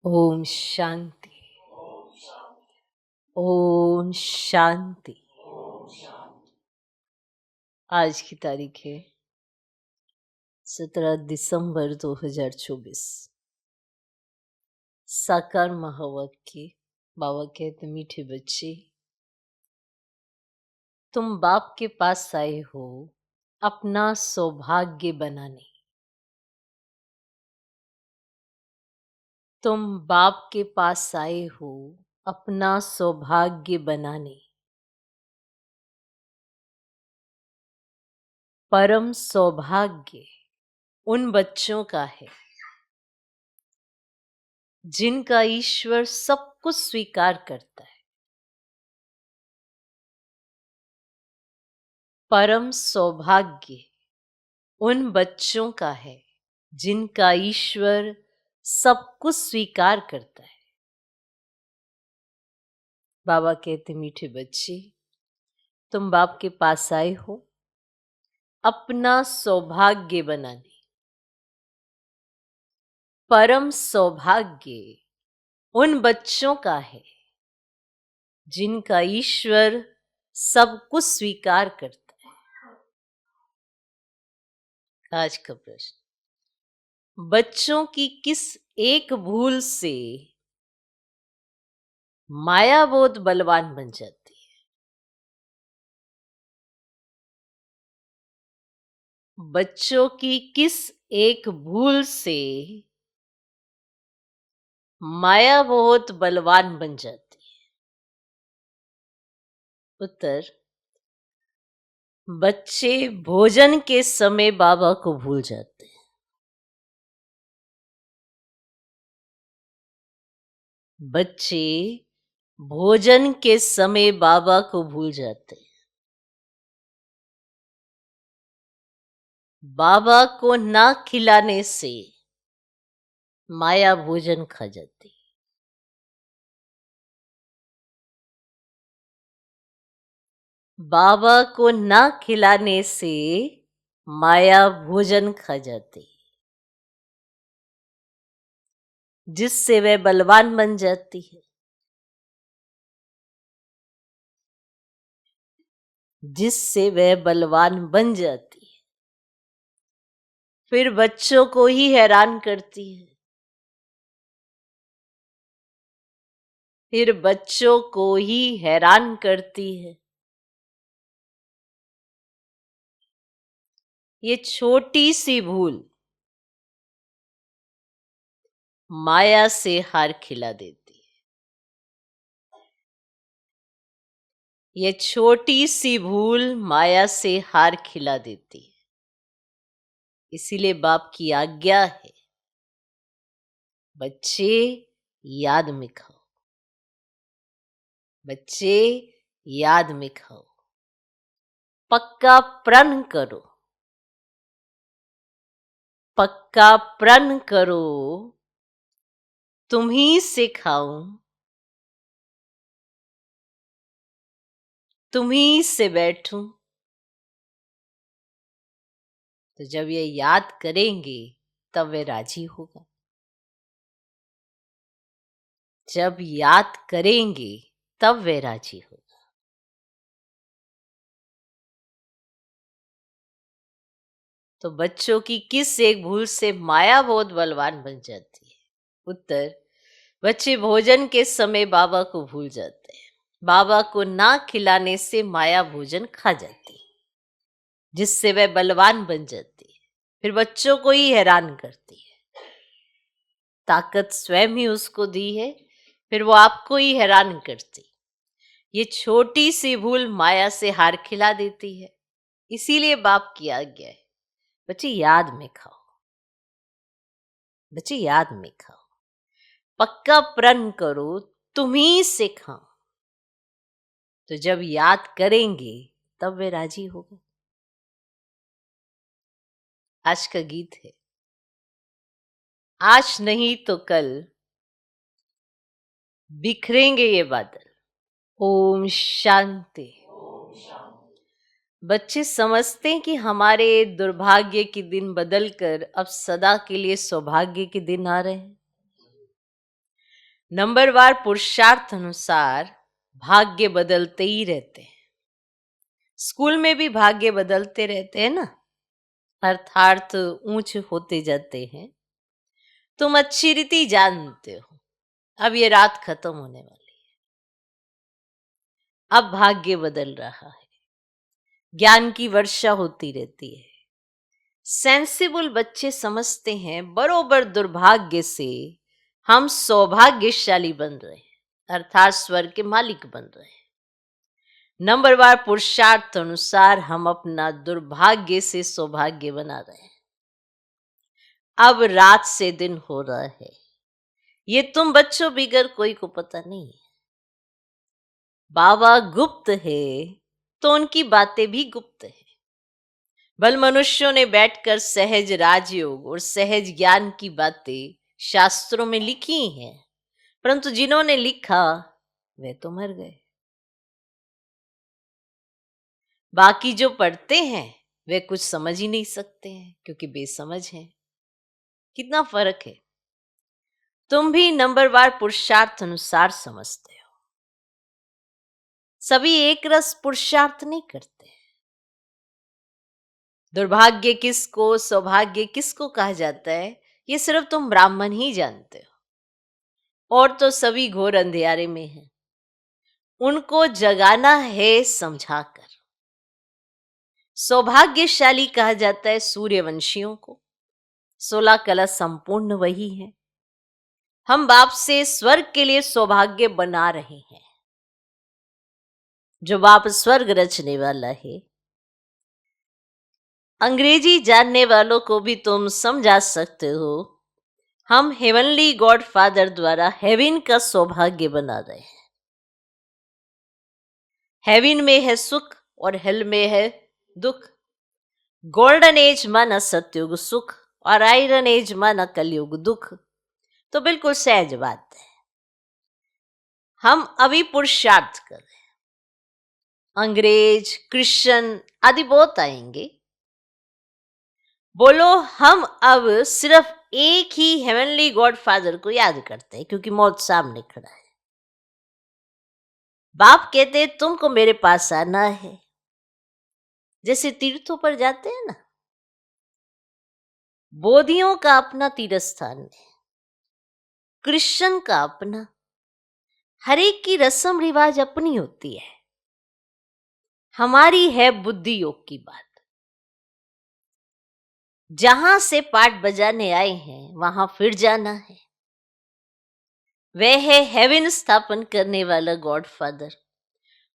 ओम शांति। ओम शांति। आज की तारीख है 17 दिसंबर 2024। साकार महावाक्य। बाबा कहते मीठे बच्चे, तुम बाप के पास आए हो अपना सौभाग्य बनाने। तुम बाप के पास आए हो अपना सौभाग्य बनाने। परम सौभाग्य उन बच्चों का है जिनका ईश्वर सब कुछ स्वीकार करता है। परम सौभाग्य उन बच्चों का है जिनका ईश्वर सब कुछ स्वीकार करता है। बाबा कहते मीठे बच्चे, तुम बाप के पास आए हो अपना सौभाग्य बनाने। परम सौभाग्य उन बच्चों का है जिनका ईश्वर सब कुछ स्वीकार करता है। आज का प्रश्न, बच्चों की किस एक भूल से माया बहुत बलवान बन जाती है? बच्चों की किस एक भूल से माया बहुत बलवान बन जाती है? उत्तर, बच्चे भोजन के समय बाबा को भूल जाते हैं। बच्चे भोजन के समय बाबा को भूल जाते हैं। बाबा को ना खिलाने से माया भोजन खा जाती है। बाबा को ना खिलाने से माया भोजन खा जाती है, जिससे वह बलवान बन जाती है। जिससे वह बलवान बन जाती है, फिर बच्चों को ही हैरान करती है। फिर बच्चों को ही हैरान करती है। ये छोटी सी भूल माया से हार खिला देती है। ये छोटी सी भूल माया से हार खिला देती है। इसीलिए बाप की आज्ञा है, बच्चे याद में खाओ। बच्चे याद में खाओ। पक्का प्रण करो। पक्का प्रण करो, तुम ही से खाऊं, तुम ही से बैठूं। तो जब ये याद करेंगे तब वे राजी होगा। जब याद करेंगे तब वे राजी होगा। तो बच्चों की किस एक भूल से माया बहुत बलवान बन जाती है? उत्तर, बच्चे भोजन के समय बाबा को भूल जाते हैं। बाबा को ना खिलाने से माया भोजन खा जाती है, जिससे वह बलवान बन जाती है। फिर बच्चों को ही हैरान करती है। ताकत स्वयं ही उसको दी है, फिर वो आपको ही हैरान करती। ये छोटी सी भूल माया से हार खिला देती है। इसीलिए बाप की आज्ञा है, बच्चे याद में खाओ। बच्चे याद में खाओ। पक्का प्रण करो, तुम ही से खाओ। तो जब याद करेंगे तब वे राजी होगा। आज का गीत है, आज नहीं तो कल बिखरेंगे ये बादल। ओम शांति। बच्चे समझते हैं कि हमारे दुर्भाग्य के दिन बदलकर अब सदा के लिए सौभाग्य के दिन आ रहे हैं। नंबरवार पुरुषार्थ अनुसार भाग्य बदलते ही रहते हैं। स्कूल में भी भाग्य बदलते रहते हैं ना, अर्थात ऊंच होते जाते हैं। तुम अच्छी रीति जानते हो, अब ये रात खत्म होने वाली है, अब भाग्य बदल रहा है, ज्ञान की वर्षा होती रहती है। सेंसिबल बच्चे समझते हैं बरोबर दुर्भाग्य से हम सौभाग्यशाली बन रहे हैं, अर्थात स्वर्ग के मालिक बन रहे हैं। नंबरवार पुरुषार्थ अनुसार हम अपना दुर्भाग्य से सौभाग्य बना रहे हैं। अब रात से दिन हो रहा है, ये तुम बच्चों बिगर कोई को पता नहीं है। बाबा गुप्त है तो उनकी बातें भी गुप्त है। बल मनुष्यों ने बैठकर सहज राजयोग और सहज ज्ञान की बातें शास्त्रों में लिखी हैं, परंतु जिन्होंने लिखा वे तो मर गए। बाकी जो पढ़ते हैं वे कुछ समझ ही नहीं सकते हैं क्योंकि बेसमझ हैं। कितना फर्क है। तुम भी नंबरवार पुरुषार्थ अनुसार समझते हो। सभी एक रस पुरुषार्थ नहीं करते। दुर्भाग्य किसको, सौभाग्य किसको कहा जाता है, ये सिर्फ तुम ब्राह्मण ही जानते हो, और तो सभी घोर अंधियारे में हैं। उनको जगाना है समझाकर। सौभाग्यशाली कहा जाता है सूर्यवंशियों को। 16 कला संपूर्ण वही है। हम बाप से स्वर्ग के लिए सौभाग्य बना रहे हैं। जो बाप स्वर्ग रचने वाला है, अंग्रेजी जानने वालों को भी तुम समझा सकते हो। हम हेवनली गॉड फादर द्वारा हेवन का सौभाग्य बना रहे हैं। हेवन में है सुख और हेल में है दुख। गोल्डन एज माना सतयुग सुख और आयरन एज माना कलयुग दुख। तो बिल्कुल सहज बात है। हम अभी पुरुषार्थ कर रहे हैं। अंग्रेज, क्रिश्चियन आदि बहुत आएंगे। बोलो, हम अब सिर्फ एक ही हेवनली गॉड फादर को याद करते हैं क्योंकि मौत सामने खड़ा है। बाप कहते हैं तुमको मेरे पास आना है। जैसे तीर्थों पर जाते हैं ना, बोधियों का अपना तीर्थ स्थान है, क्रिश्चियन का अपना, हर एक की रस्म रिवाज अपनी होती है। हमारी है बुद्धि योग की बात। जहां से पाठ बजाने आए हैं वहां फिर जाना है। वह है हेवन स्थापन करने वाला गॉड फादर।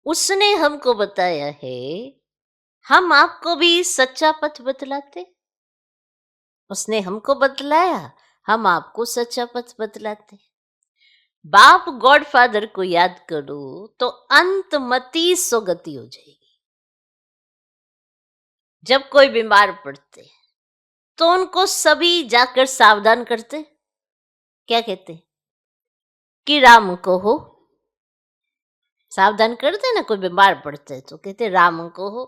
उसने हमको बताया है, हम आपको भी सच्चा पथ बतलाते। उसने हमको बतलाया, हम आपको सच्चा पथ बतलाते। बाप गॉड फादर को याद करो तो अंतमति सुगति हो जाएगी। जब कोई बीमार पड़ते तो उनको सभी जाकर सावधान करते। क्या कहते कि राम को हो। सावधान करते ना, कोई बीमार पड़ते तो कहते राम को हो।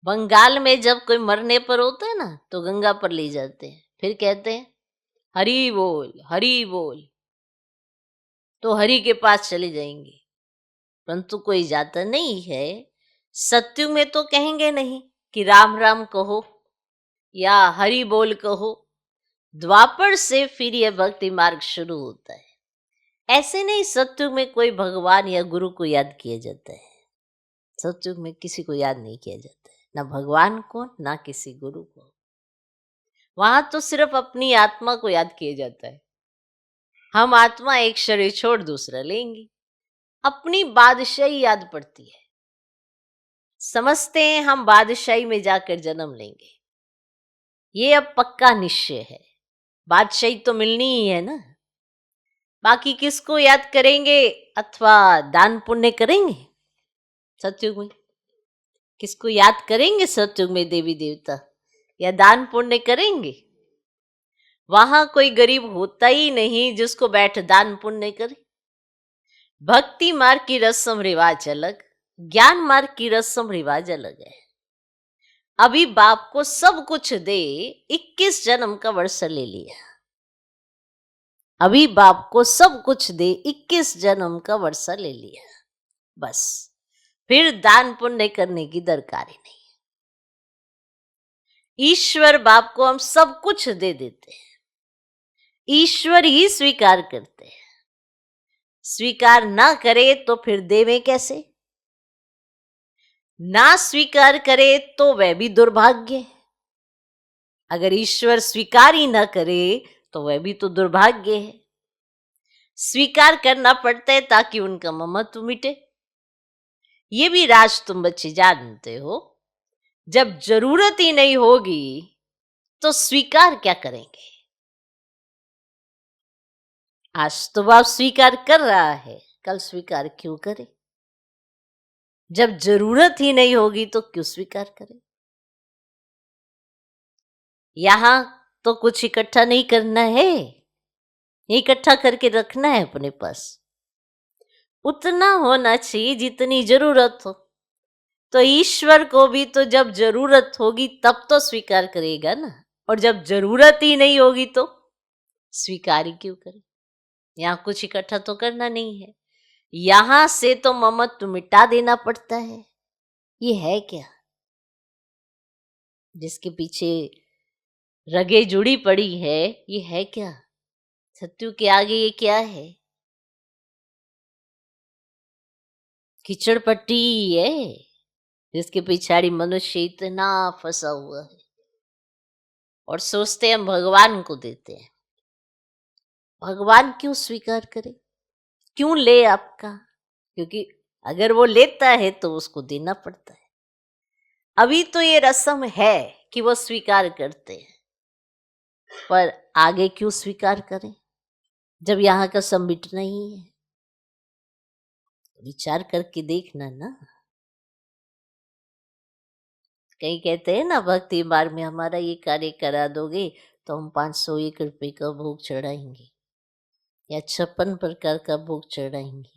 बंगाल में जब कोई मरने पर होता है ना तो गंगा पर ले जाते हैं, फिर कहते हैं हरि बोल हरि बोल, तो हरि के पास चले जाएंगे। परंतु कोई जाता नहीं है। सत्युग में तो कहेंगे नहीं कि राम राम कहो या हरि बोल कहो। द्वापर से फिर यह भक्ति मार्ग शुरू होता है। ऐसे नहीं सत्युग में कोई भगवान या गुरु को याद किया जाता है। सत्युग में किसी को याद नहीं किया जाता है, ना भगवान को ना किसी गुरु को। वहां तो सिर्फ अपनी आत्मा को याद किया जाता है। हम आत्मा एक शरीर छोड़ दूसरा लेंगे, अपनी बादशाही याद पड़ती है। समझते हैं हम बादशाही में जाकर जन्म लेंगे। ये अब पक्का निश्चय है, बादशाही तो मिलनी ही है ना। बाकी किसको याद करेंगे अथवा दान पुण्य करेंगे सत्युग में? किसको याद करेंगे सत्युग में? देवी देवता या दान पुण्य करेंगे? वहां कोई गरीब होता ही नहीं जिसको बैठ दान पुण्य करे। भक्ति मार्ग की रस्म रिवाज अलग, ज्ञान मार्ग की रस्म रिवाज अलग है। अभी बाप को सब कुछ दे 21 जन्म का वर्ष ले लिया। अभी बाप को सब कुछ दे, 21 जन्म का वर्षा ले लिया, बस फिर दान पुण्य करने की दरकार ही नहीं। ईश्वर बाप को हम सब कुछ दे देते हैं, ईश्वर ही स्वीकार करते हैं। स्वीकार ना करे तो फिर देवे कैसे? ना स्वीकार करे तो वह भी दुर्भाग्य है। अगर ईश्वर स्वीकार ही ना करे तो वह भी तो दुर्भाग्य है। स्वीकार करना पड़ता है ताकि उनका ममत्व मिटे। ये भी राज तुम बच्चे जानते हो। जब जरूरत ही नहीं होगी तो स्वीकार क्या करेंगे? आज तो बाप स्वीकार कर रहा है, कल स्वीकार क्यों करे? जब जरूरत ही नहीं होगी तो क्यों स्वीकार करे? यहां तो कुछ इकट्ठा नहीं करना है, इकट्ठा करके रखना है अपने पास। उतना होना चाहिए जितनी जरूरत हो। तो ईश्वर को भी तो जब जरूरत होगी तब तो स्वीकार करेगा ना, और जब जरूरत ही नहीं होगी तो स्वीकार ही क्यों करे? यहां कुछ इकट्ठा तो करना नहीं है, यहां से तो ममत्व मिटा देना पड़ता है। ये है क्या? जिसके पीछे रगे जुड़ी पड़ी है, ये है क्या? सत्यु के आगे ये क्या है? कीचड़ पट्टी है जिसके पिछाड़ी मनुष्य इतना फंसा हुआ है और सोचते हैं हम भगवान को देते हैं। भगवान क्यों स्वीकार करे? क्यों ले आपका? क्योंकि अगर वो लेता है तो उसको देना पड़ता है। अभी तो ये रस्म है कि वो स्वीकार करते हैं, पर आगे क्यों स्वीकार करें जब यहाँ का संबिटना ही है? विचार करके देखना ना। कई कहते हैं ना, भक्ति मार्ग में हमारा ये कार्य करा दोगे तो हम 501 रुपये का भोग चढ़ाएंगे या 56 प्रकार का भोग चढ़ाएंगे।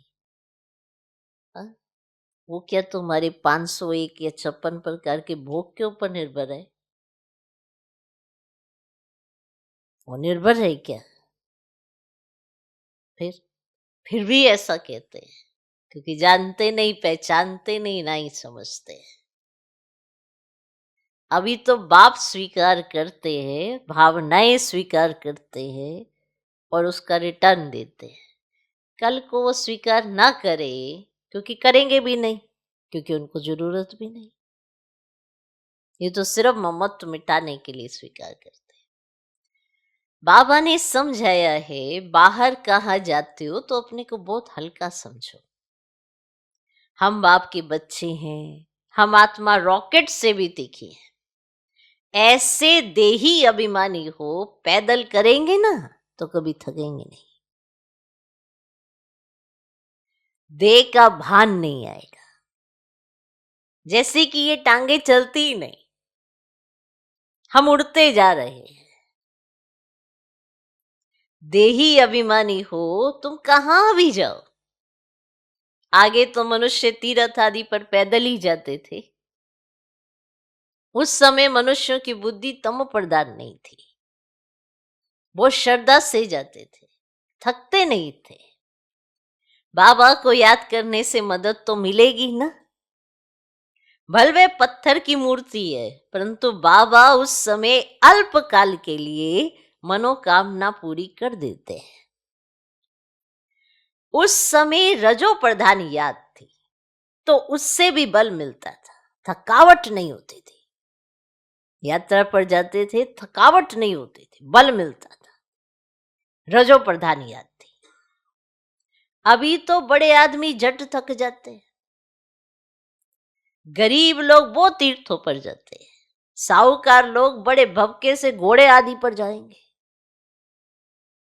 वो क्या तुम्हारे 501 या 56 प्रकार के भोग के ऊपर निर्भर है? वो निर्भर है क्या? फिर भी ऐसा कहते हैं क्योंकि जानते नहीं, पहचानते नहीं, ना ही समझते हैं। अभी तो बाप स्वीकार करते हैं, भावनाएं स्वीकार करते हैं और उसका रिटर्न देते हैं। कल को वो स्वीकार ना करे, क्योंकि करेंगे भी नहीं, क्योंकि उनको जरूरत भी नहीं। ये तो सिर्फ ममत्व मिटाने के लिए स्वीकार करते हैं। बाबा ने समझाया है, बाहर कहाँ जाते हो तो अपने को बहुत हल्का समझो। हम बाप के बच्चे हैं, हम आत्मा रॉकेट से भी तीखी है। ऐसे देही अभिमानी हो, पैदल करेंगे ना तो कभी थकेंगे नहीं, देह का भान नहीं आएगा। जैसे कि ये टांगे चलती ही नहीं, हम उड़ते जा रहे हैं। देही अभिमानी हो तुम कहां भी जाओ। आगे तो मनुष्य तीर्थ आदि पर पैदल ही जाते थे। उस समय मनुष्यों की बुद्धि तम प्रधान नहीं थी, वो श्रद्धा से जाते थे, थकते नहीं थे। बाबा को याद करने से मदद तो मिलेगी ना। भले पत्थर की मूर्ति है, परंतु बाबा उस समय अल्पकाल के लिए मनोकामना पूरी कर देते हैं। उस समय रजो प्रधान याद थी तो उससे भी बल मिलता था, थकावट नहीं होती थी। यात्रा पर जाते थे, थकावट नहीं होती थी, बल मिलता था, रजो प्रधान याद थी। अभी तो बड़े आदमी झट थक जाते हैं, गरीब लोग वो तीर्थों पर जाते हैं, साहूकार लोग बड़े भवके से घोड़े आदि पर जाएंगे,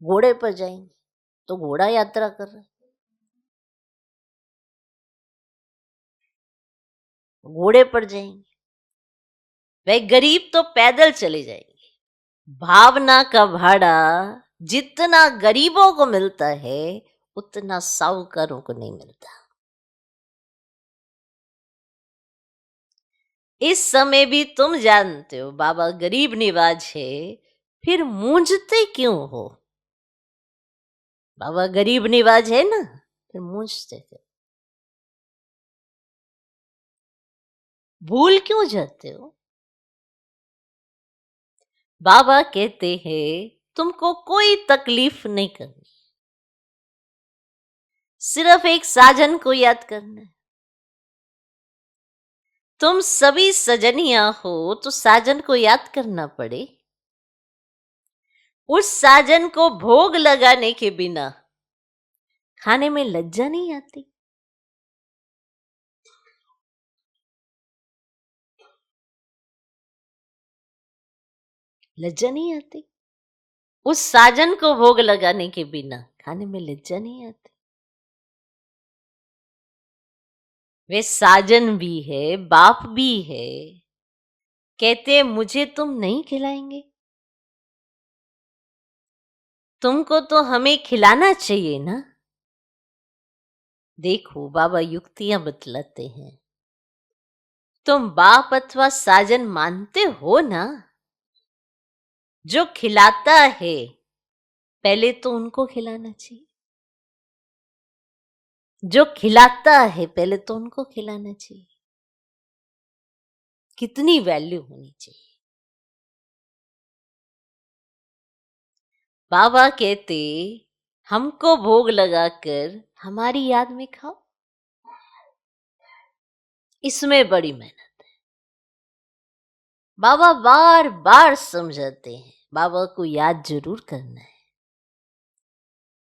घोड़े पर जाएंगे तो घोड़ा यात्रा कर रहे, घोड़े पर जाएंगे। वह गरीब तो पैदल चले जाएंगे। भावना का भाड़ा जितना गरीबों को मिलता है उतना साहूकारों को नहीं मिलता। इस समय भी तुम जानते हो बाबा गरीब निवाज है, फिर मूंझते क्यों हो? बाबा गरीब निवाज है ना, फिर मूंछते थे। भूल क्यों जाते हो? बाबा कहते हैं तुमको कोई तकलीफ नहीं करनी, सिर्फ एक साजन को याद करना है। तुम सभी सजनिया हो तो साजन को याद करना पड़े। उस साजन को भोग लगाने के बिना खाने में लज्जा नहीं आती। लज्जा नहीं आती। उस साजन को भोग लगाने के बिना खाने में लज्जा नहीं आती। वे साजन भी है, बाप भी है। कहते मुझे तुम नहीं खिलाएंगे, तुमको तो हमें खिलाना चाहिए ना। देखो बाबा युक्तियां बतलाते हैं। तुम बाप अथवा साजन मानते हो ना, जो खिलाता है पहले तो उनको खिलाना चाहिए। जो खिलाता है पहले तो उनको खिलाना चाहिए। कितनी वैल्यू होनी चाहिए। बाबा कहते हमको भोग लगाकर हमारी याद में खाओ, इसमें बड़ी मेहनत है। बाबा बार बार समझाते हैं, बाबा को याद जरूर करना है।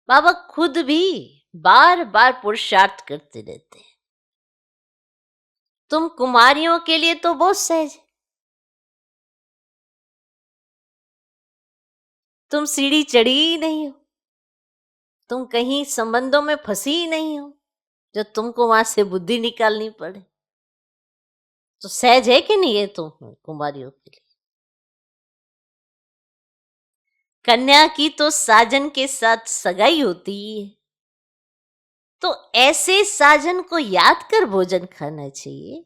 बाबा खुद भी बार बार पुरुषार्थ करते रहते हैं। तुम कुमारियों के लिए तो बहुत सहज है। तुम सीढ़ी चढ़ी ही नहीं हो, तुम कहीं संबंधों में फंसी ही नहीं हो जो तुमको वहां से बुद्धि निकालनी पड़े। तो सहज है कि नहीं है तुम कुमारियों के लिए? कन्या की तो साजन के साथ सगाई होती है, तो ऐसे साजन को याद कर भोजन खाना चाहिए।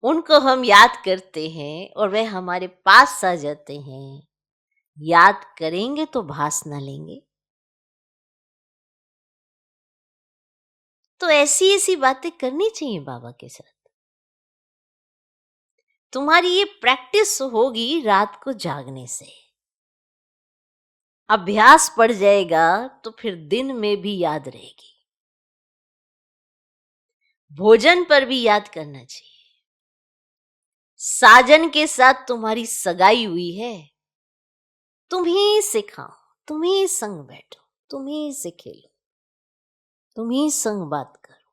उनको हम याद करते हैं और वे हमारे पास आ जाते हैं। याद करेंगे तो भास ना लेंगे। तो ऐसी ऐसी बातें करनी चाहिए बाबा के साथ। तुम्हारी ये प्रैक्टिस होगी रात को जागने से, अभ्यास पड़ जाएगा तो फिर दिन में भी याद रहेगी। भोजन पर भी याद करना चाहिए। साजन के साथ तुम्हारी सगाई हुई है, तुम ही से खाओ, तुम ही संग बैठो, तुम ही से खेलो, तुम ही संग बात करो।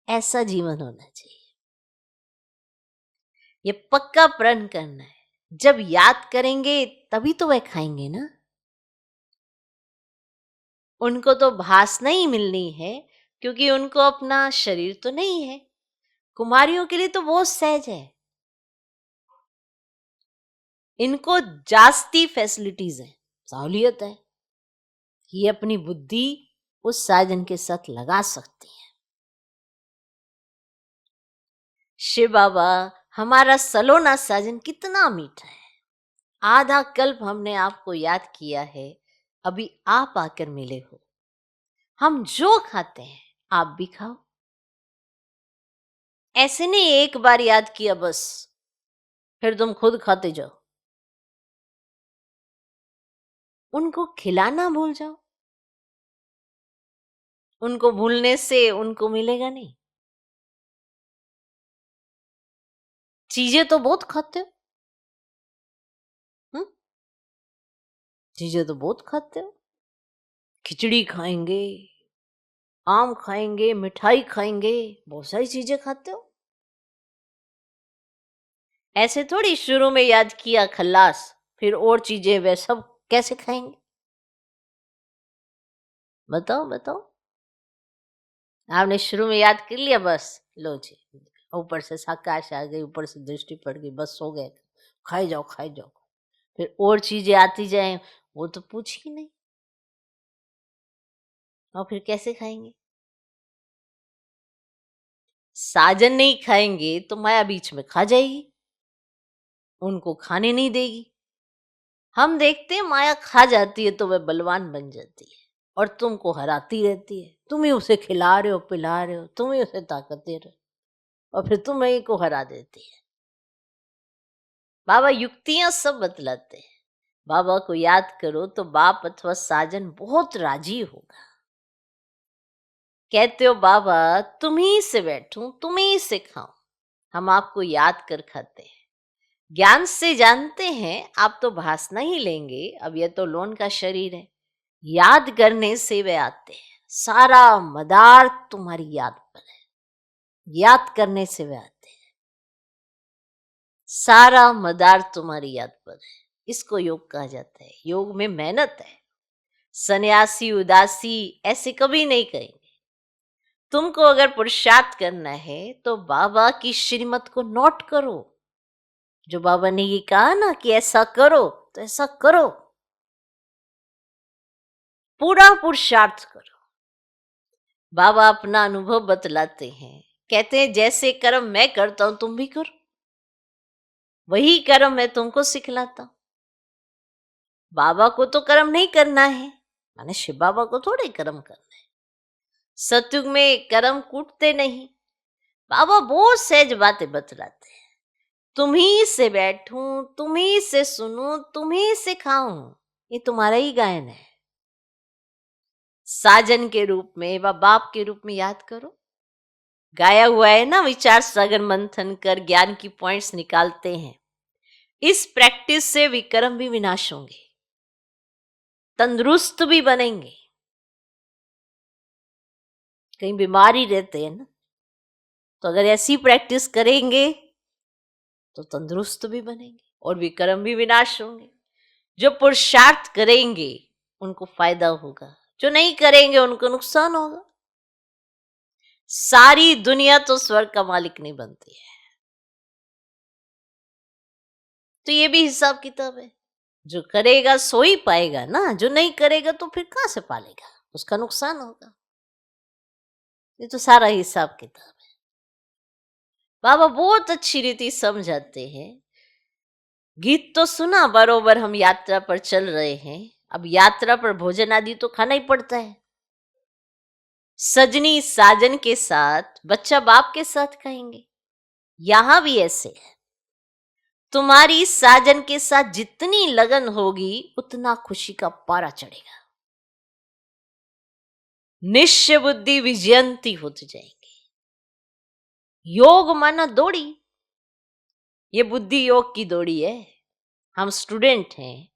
ऐसा जीवन होना चाहिए। ये पक्का प्रण करना है। जब याद करेंगे तभी तो वह खाएंगे ना। उनको तो भासना ही मिलनी है, क्योंकि उनको अपना शरीर तो नहीं है। कुमारियों के लिए तो बहुत सहज है। इनको जास्ती फैसिलिटीज है, सहूलियत है। ये अपनी बुद्धि उस साजन के साथ लगा सकती है। शिव बाबा हमारा सलोना साजन कितना मीठा है। आधा कल्प हमने आपको याद किया है, अभी आप आकर मिले हो। हम जो खाते हैं आप भी खाओ। ऐसे नहीं एक बार याद किया बस, फिर तुम खुद खाते जाओ। उनको खिलाना भूल जाओ। उनको भूलने से उनको मिलेगा नहीं। चीजें तो बहुत खाते हो। चीजें तो बहुत खाते हो। खिचड़ी खाएंगे, आम खाएंगे, मिठाई खाएंगे, बहुत सारी चीजें खाते हो। ऐसे थोड़ी शुरू में याद किया खल्लास, फिर और चीजें वे सब कैसे खाएंगे? बताओ बताओ। आपने शुरू में याद कर लिया, बस लो जी, ऊपर से साकाश आ गई, ऊपर से दृष्टि पड़ गई, बस हो गए, खाई जाओ खाई जाओ। फिर और चीजें आती जाए वो तो पूछ ही नहीं, और फिर कैसे खाएंगे? साजन नहीं खाएंगे तो माया बीच में खा जाएगी, उनको खाने नहीं देगी। हम देखते हैं माया खा जाती है तो वह बलवान बन जाती है और तुमको हराती रहती है। तुम ही उसे खिला रहे हो, पिला रहे हो, तुम ही उसे ताकत दे रहे हो और फिर तुम ही को हरा देती है। बाबा युक्तियां सब बतलाते हैं। बाबा को याद करो तो बाप अथवा साजन बहुत राजी होगा। कहते हो बाबा तुम ही से बैठूं, तुम ही से खाऊं, हम आपको याद कर खाते हैं। ज्ञान से जानते हैं आप तो भासना ही लेंगे, अब यह तो लोन का शरीर है। याद करने से वे आते हैं, सारा मदार तुम्हारी याद पर है। याद करने से वे आते हैं, सारा मदार तुम्हारी याद पर है। इसको योग कहा जाता है। योग में मेहनत है। सन्यासी उदासी ऐसे कभी नहीं कहेंगे। तुमको अगर पुरुषार्थ करना है तो बाबा की श्रीमत को नोट करो। जो बाबा ने ये कहा ना कि ऐसा करो तो ऐसा करो, पूरा पुरुषार्थ करो। बाबा अपना अनुभव बतलाते हैं, कहते हैं जैसे कर्म मैं करता हूं तुम भी करो, वही कर्म मैं तुमको सिखलाता हूं। बाबा को तो कर्म नहीं करना है, माने शिव बाबा को थोड़े कर्म करना है। सतयुग में कर्म कूटते नहीं। बाबा बहुत सहज बातें बतलाते हैं। तुम ही से बैठूं, तुम ही से सुनूं, तुम ही से खाऊं, ये तुम्हारा ही गायन है। साजन के रूप में व बाप के रूप में याद करो। गाया हुआ है ना, विचार सागर मंथन कर ज्ञान की पॉइंट्स निकालते हैं। इस प्रैक्टिस से विक्रम भी विनाश होंगे, तंदुरुस्त भी बनेंगे। कहीं बीमारी रहते हैं ना, तो अगर ऐसी प्रैक्टिस करेंगे तो तंदुरुस्त भी बनेंगे और विक्रम भी विनाश होंगे। जो पुरुषार्थ करेंगे उनको फायदा होगा, जो नहीं करेंगे उनको नुकसान होगा। सारी दुनिया तो स्वर्ग का मालिक नहीं बनती है, तो ये भी हिसाब किताब है। जो करेगा सो ही पाएगा ना, जो नहीं करेगा तो फिर कहां से पालेगा, उसका नुकसान होगा। ये तो सारा हिसाब किताब है। बाबा बहुत अच्छी रीति समझाते हैं। गीत तो सुना, बरोबर हम यात्रा पर चल रहे हैं। अब यात्रा पर भोजन आदि तो खाना ही पड़ता है। सजनी साजन के साथ, बच्चा बाप के साथ खाएंगे। यहां भी ऐसे है। तुम्हारी साजन के साथ जितनी लगन होगी उतना खुशी का पारा चढ़ेगा। निश्चय बुद्धि विजयंती होती जाएंगी। योग माना दौड़ी, ये बुद्धि योग की दौड़ी है। हम स्टूडेंट हैं,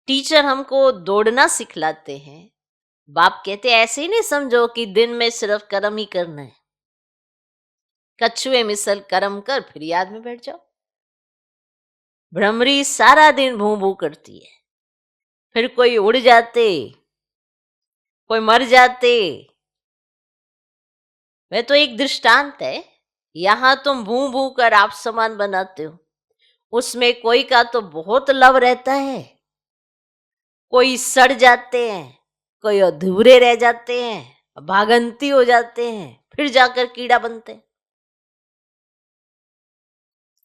टीचर हमको दौड़ना सिखलाते हैं। बाप कहते ऐसे ही नहीं समझो कि दिन में सिर्फ कर्म ही करना है। कछुए मिसल कर्म कर फिर याद में बैठ जाओ। भ्रमरी सारा दिन भू भू करती है, फिर कोई उड़ जाते, कोई मर जाते। वह तो एक दृष्टांत है। यहां तुम भू भू कर आप समान बनाते हो, उसमें कोई का तो बहुत लव रहता है, कोई सड़ जाते हैं, कोई अधूरे रह जाते हैं, भागंती हो जाते हैं, फिर जाकर कीड़ा बनते हैं।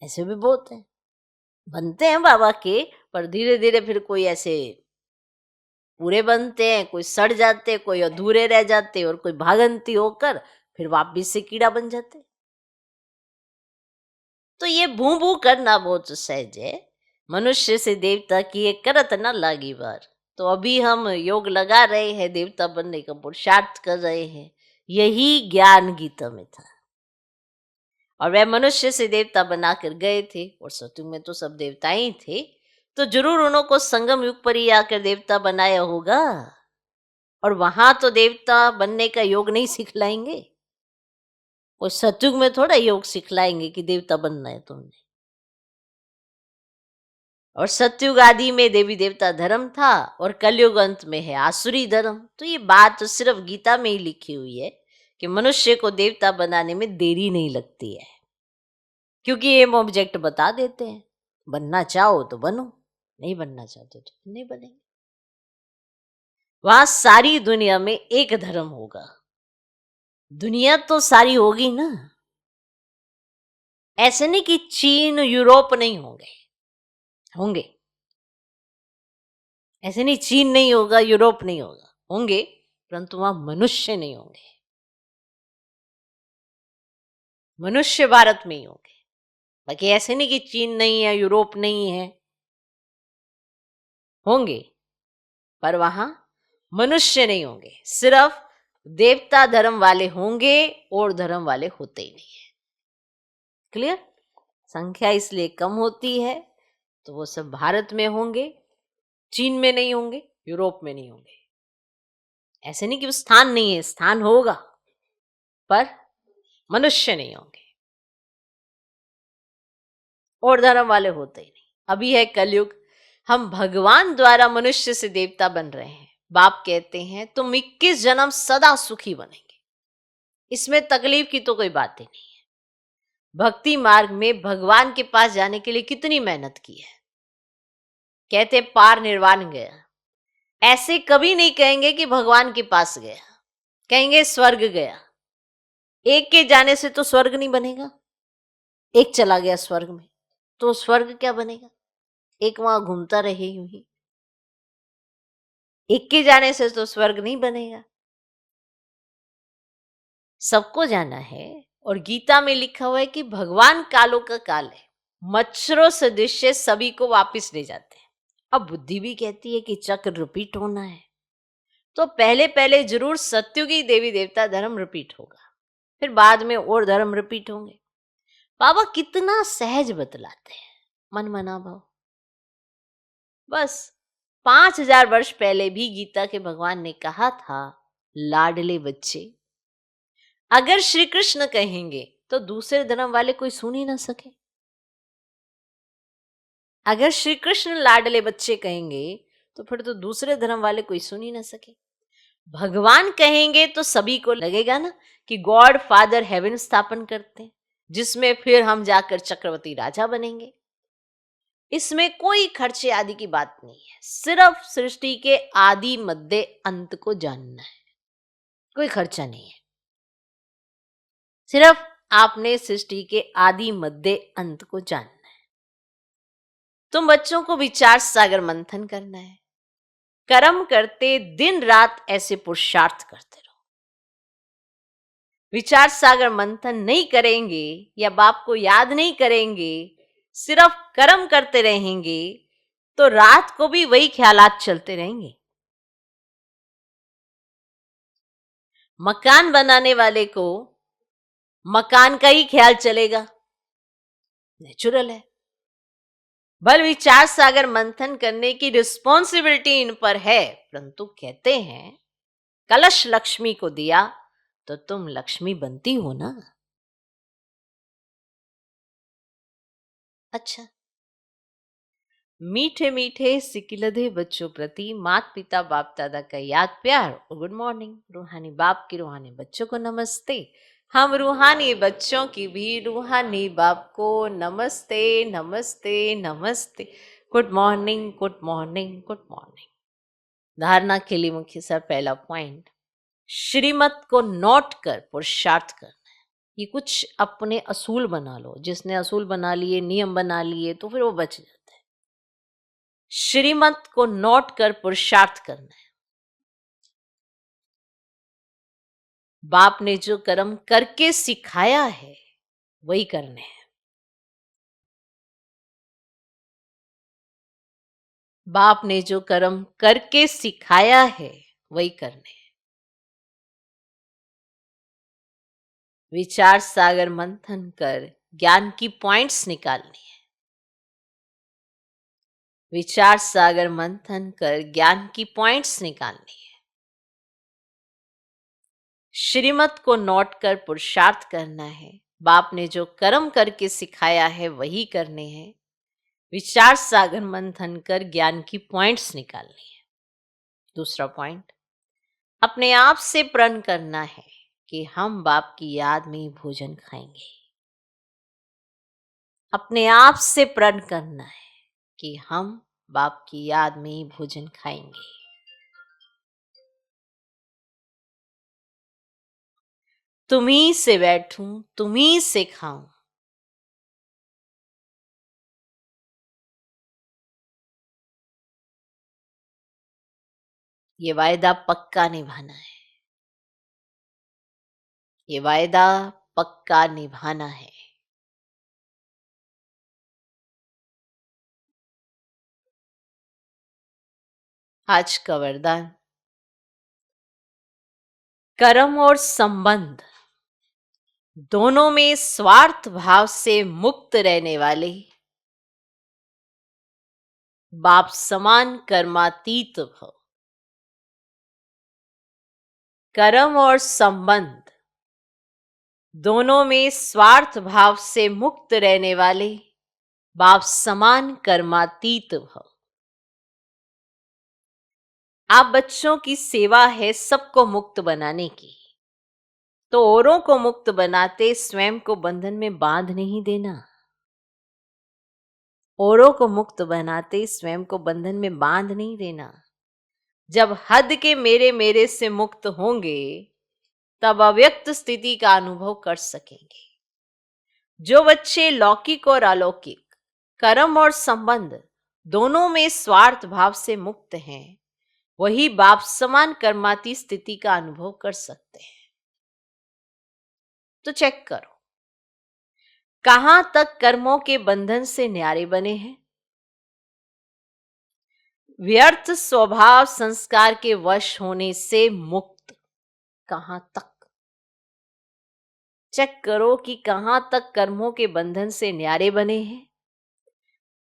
ऐसे भी बहुत है, बनते हैं बाबा के, पर धीरे धीरे फिर कोई ऐसे पूरे बनते हैं, कोई सड़ जाते, कोई अधूरे रह जाते और कोई भागंती होकर फिर वापिस से कीड़ा बन जाते। तो ये भू भू करना बहुत सहज है। मनुष्य से देवता की ये करत न लागी बार। तो अभी हम योग लगा रहे हैं, देवता बनने का पुरुषार्थ कर रहे हैं। यही ज्ञान गीता में था। और वह मनुष्य से देवता बनाकर गए थे, और सतयुग में तो सब देवता ही थे, तो जरूर उनको संगम युग पर ही आकर देवता बनाया होगा। और वहां तो देवता बनने का योग नहीं सिखलाएंगे, वो सतयुग में थोड़ा योग सिखलाएंगे कि देवता बनना है तुमने। और सतयुग आदि में देवी देवता धर्म था और कलयुग अंत में है आसुरी धर्म। तो ये बात तो सिर्फ गीता में ही लिखी हुई है कि मनुष्य को देवता बनाने में देरी नहीं लगती है, क्योंकि एम ऑब्जेक्ट बता देते हैं। बनना चाहो तो बनो, नहीं बनना चाहते तो नहीं बनेंगे। वहां सारी दुनिया में एक धर्म होगा। दुनिया तो सारी होगी ना, ऐसे नहीं कि चीन यूरोप नहीं होंगे, होंगे। ऐसे नहीं चीन नहीं होगा, यूरोप नहीं होगा, होंगे, परंतु वहां मनुष्य नहीं होंगे। मनुष्य भारत में ही होंगे। बाकी ऐसे नहीं कि चीन नहीं है, यूरोप नहीं है, होंगे, पर वहां मनुष्य नहीं होंगे। सिर्फ देवता धर्म वाले होंगे और धर्म वाले होते ही नहीं है। क्लियर? संख्या इसलिए कम होती है तो वो सब भारत में होंगे, चीन में नहीं होंगे, यूरोप में नहीं होंगे। ऐसे नहीं कि वो स्थान नहीं है, स्थान होगा, पर मनुष्य नहीं होंगे और धर्म वाले होते ही नहीं। अभी है कलयुग, हम भगवान द्वारा मनुष्य से देवता बन रहे हैं। बाप कहते हैं तुम 21 जन्म सदा सुखी बनेंगे, इसमें तकलीफ की तो कोई बात ही नहीं है। भक्ति मार्ग में भगवान के पास जाने के लिए कितनी मेहनत की है। कहते पार निर्वाण गया, ऐसे कभी नहीं कहेंगे कि भगवान के पास गया, कहेंगे स्वर्ग गया। एक के जाने से तो स्वर्ग नहीं बनेगा, एक चला गया स्वर्ग में तो स्वर्ग क्या बनेगा? एक वहां घूमता रहे यूं ही, एक के जाने से तो स्वर्ग नहीं बनेगा। सबको जाना है। और गीता में लिखा हुआ है कि भगवान कालों का काल है, मच्छरों सदृश सभी को वापिस ले जाते हैं। अब बुद्धि भी कहती है कि चक्र रिपीट होना है, तो पहले पहले जरूर सत्युगी देवी देवता धर्म रिपीट होगा, फिर बाद में और धर्म रिपीट होंगे। बाबा कितना सहज बतलाते हैं, मन मना भाव। बस 5000 वर्ष पहले भी गीता के भगवान ने कहा था, लाडले बच्चे, अगर श्री कृष्ण कहेंगे तो दूसरे धर्म वाले कोई सुन ही ना सके। अगर श्री कृष्ण लाडले बच्चे कहेंगे तो फिर तो दूसरे धर्म वाले कोई सुन ही ना सके। भगवान कहेंगे तो सभी को लगेगा ना कि गॉड फादर हेवन स्थापन करते हैं, जिसमें फिर हम जाकर चक्रवर्ती राजा बनेंगे। इसमें कोई खर्चे आदि की बात नहीं है, सिर्फ सृष्टि के आदि मध्य अंत को जानना है, कोई खर्चा नहीं है। सिर्फ आपने सृष्टि के आदि मध्य अंत को जानना है। तुम बच्चों को विचार सागर मंथन करना है, कर्म करते दिन रात ऐसे पुरुषार्थ करते रहो। विचार सागर मंथन नहीं करेंगे या बाप को याद नहीं करेंगे, सिर्फ कर्म करते रहेंगे, तो रात को भी वही ख्यालात चलते रहेंगे। मकान बनाने वाले को मकान का ही ख्याल चलेगा, नेचुरल है। भल विचार सागर मंथन करने की रिस्पॉन्सिबिलिटी इन पर है, परंतु कहते हैं कलश लक्ष्मी को दिया तो तुम लक्ष्मी बनती हो ना। अच्छा, मीठे मीठे सिकिलधे बच्चों प्रति माता पिता बाप दादा का याद प्यार और गुड मॉर्निंग। रूहानी बाप की रूहानी बच्चों को नमस्ते। हम रूहानी बच्चों की भी रूहानी बाप को नमस्ते नमस्ते नमस्ते। Good morning good morning good morning. धारणा के लिए मुख्य सर पहला पॉइंट, श्रीमत को नोट कर पुरुषार्थ करना है। ये कुछ अपने असूल बना लो, जिसने असूल बना लिए, नियम बना लिए, तो फिर वो बच जाता है। श्रीमत को नोट कर पुरुषार्थ करना है। बाप ने जो कर्म करके सिखाया है वही करने हैं। बाप ने जो कर्म करके सिखाया है वही करने हैं। विचार सागर मंथन कर ज्ञान की पॉइंट्स निकालनी है। विचार सागर मंथन कर ज्ञान की पॉइंट्स निकालनी है। श्रीमत को नोट कर पुरुषार्थ करना है। बाप ने जो कर्म करके सिखाया है वही करने हैं। विचार सागर मंथन कर ज्ञान की पॉइंट्स निकालनी है। दूसरा पॉइंट, अपने आप से प्रण करना है कि हम बाप की याद में ही भोजन खाएंगे। अपने आप से प्रण करना है कि हम बाप की याद में ही भोजन खाएंगे। तुम्ही से बैठूं, तुम्ही से खाऊं, ये वायदा पक्का निभाना है, ये वायदा पक्का निभाना है। आज का वरदान, कर्म और संबंध दोनों में स्वार्थ भाव से मुक्त रहने वाले, बाप समान कर्मातीत भव। कर्म और संबंध दोनों में स्वार्थ भाव से मुक्त रहने वाले, बाप समान कर्मातीत भव। आप बच्चों की सेवा है सबको मुक्त बनाने की, तो औरों को मुक्त बनाते स्वयं को बंधन में बांध नहीं देना। औरों को मुक्त बनाते स्वयं को बंधन में बांध नहीं देना। जब हद के मेरे मेरे से मुक्त होंगे तब अव्यक्त स्थिति का अनुभव कर सकेंगे। जो बच्चे लौकिक और अलौकिक, कर्म और संबंध दोनों में स्वार्थ भाव से मुक्त हैं, वही बाप समान कर्माती स्थिति का अनुभव कर सकते हैं। तो चेक करो, कहां तक कर्मों के बंधन से न्यारे बने हैं? व्यर्थ स्वभाव संस्कार के वश होने से मुक्त कहां तक? चेक करो कि कहां तक कर्मों के बंधन से न्यारे बने हैं।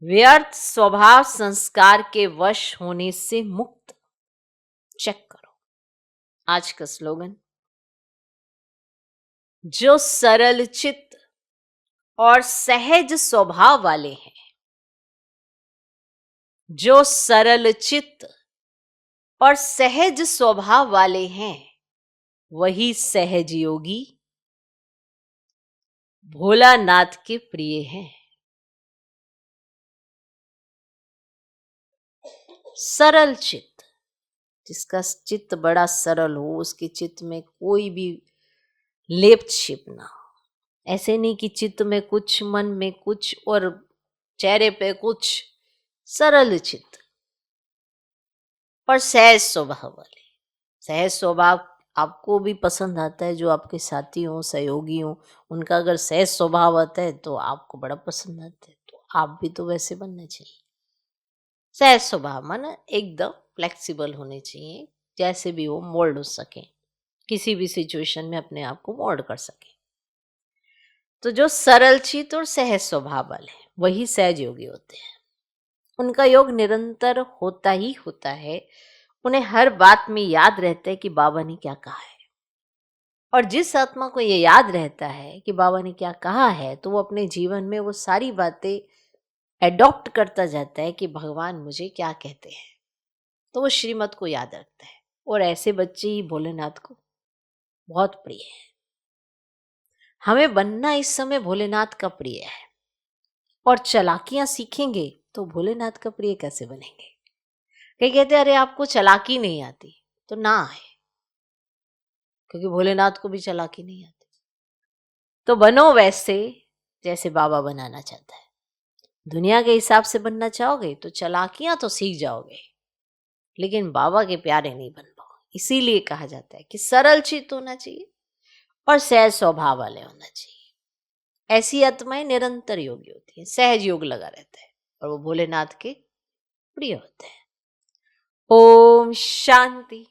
व्यर्थ स्वभाव संस्कार के वश होने से मुक्त। चेक करो। आज का स्लोगन, जो सरल चित्त और सहज स्वभाव वाले हैं, जो सरल चित्त और सहज स्वभाव वाले हैं, वही सहज योगी भोलानाथ के प्रिय हैं। सरल चित्त, जिसका चित्त बड़ा सरल हो, उसके चित्त में कोई भी लेप छिप ना हो। ऐसे नहीं कि चित्त में कुछ, मन में कुछ और चेहरे पे कुछ। सरल चित्त पर सहज स्वभाव वाले। सहज स्वभाव आपको भी पसंद आता है, जो आपके साथी हो, सहयोगी हो, उनका अगर सहज स्वभाव आता है तो आपको बड़ा पसंद आता है, तो आप भी तो वैसे बनना चाहिए। सहज स्वभाव माना एकदम फ्लेक्सिबल होने चाहिए, जैसे भी हो मोल्ड हो सके, किसी भी सिचुएशन में अपने आप को मोल्ड कर सके। तो जो सरल चित्त और सहज स्वभाव वाले वही सहज योगी होते हैं। उनका योग निरंतर होता ही होता है। उन्हें हर बात में याद रहता है कि बाबा ने क्या कहा है, और जिस आत्मा को ये याद रहता है कि बाबा ने क्या कहा है, तो वो अपने जीवन में वो सारी बातें एडॉप्ट करता जाता है कि भगवान मुझे क्या कहते हैं, तो वो श्रीमत को याद रखता है। और ऐसे बच्चे ही भोलेनाथ को बहुत प्रिय है। हमें बनना इस समय भोलेनाथ का प्रिय है, और चलाकियां सीखेंगे तो भोलेनाथ का प्रिय कैसे बनेंगे? कई कहते हैं अरे आपको चलाकी नहीं आती, तो ना आए, क्योंकि भोलेनाथ को भी चलाकी नहीं आती। तो बनो वैसे जैसे बाबा बनाना चाहता है। दुनिया के हिसाब से बनना चाहोगे तो चलाकियां तो सीख जाओगे, लेकिन बाबा के प्यारे नहीं बन पाओगे। इसीलिए कहा जाता है कि सरल चित्त होना चाहिए और सहज स्वभाव वाले होना चाहिए। ऐसी आत्माएं निरंतर योगी होती है, सहज योग लगा रहता है, और वो भोलेनाथ के प्रिय होते हैं। ओम शांति।